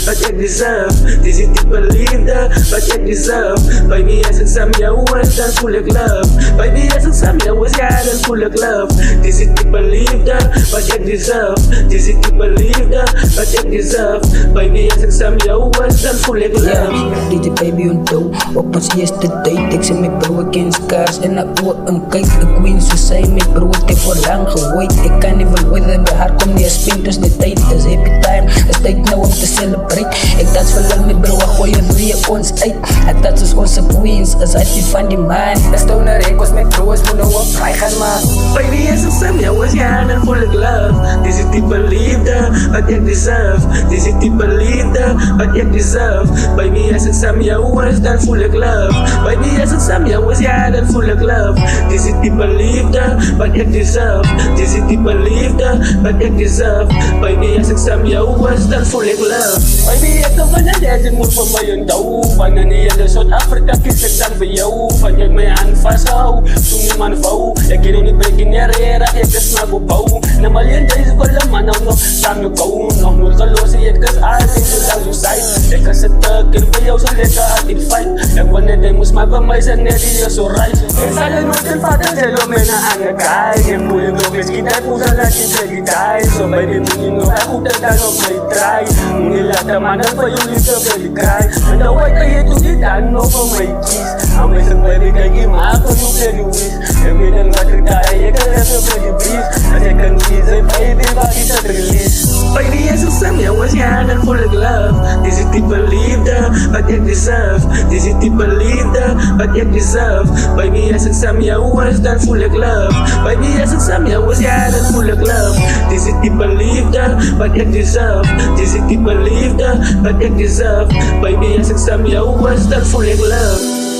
wat ek deserve. Dis die type liefde wat ek deserve. Baby, as ek saam jou is, dan voel ek love. Baby, as ek saam jou is, ja, dan voel ek love. Dis die type liefde wat ek deserve. Dis die type liefde wat ek deserve. Baby, as ek saam jou is, dan voel ek love. DJ baby onthou op ons eerste date. Ek sê my bro, ek ken skars en na oor en kyk. Ek queen so sy my bro, ek het voor lang gewait. Ek kan nie wel ooit by haar kom nie, spend ons die tyd. Is happy time, is tyd nou om te celebrate. Ek dans vir my bro, ek gooi een drie ons uit. Ek dans is onze queens, is uit die van die man. Is stoner, ek was met bro, is moet nou op vry gaan man. Baby, as ek saam jou is, ja, dan voel ek love. Dis die type liefde wat ek deserve. Dis die type liefde wat ek deserve. Baby, as ek saam jou is, dan voel ek love. Baby, as ek saam jou is, ja, dan voel ek love. Dis die type liefde wat ek deserve. Dis die type liefde wat ek deserve. Baby, as ek saam jou is, dan voel ek love. Baby, ek kan van net jy moet vir my onthou. Van in die hele Suid-Afrika kies ek dan vir jou. Van jy my hand vasthou, toen nie man vou. Ek hier nie breek in Herrera, ek is maar opbouw. Na miljoen days wil een man nou nog saam jou kou. Nog nooit geloos, ek is altijd so lang so sy. Ek is het keer vir jou so lekker uit die fight. Ek wil net jy moes maar vir my sy net die so right. Ek sal jy nooit in vader sê lo my na aangekaai. Ek moet jy nog eens kitay po sa lahat yung segitay. So baby moet jy nog ek goed en dan op my try. Moet jy laat naman ang pa yung liefde baby cry. Mandaway kayo ito di dan no for my kiss. Ang may sang baby kay gimako yung very wish. Ek may nang matrikay, ek ka na sa baby please. At ek kan ay baby bakit sa release. Baby, as ek saam jou is, ja, dan voel ek love. Dis die type liefde wat ek deserve. Dis die type liefde wat ek deserve. Baby, as ek saam jou is, dan voel ek love. Baby, as ek saam jou is, ja, dan voel ek love. Dis die type liefde wat ek deserve. Dis die type liefde wat ek deserve. Baby, as ek saam jou is, dan voel ek love.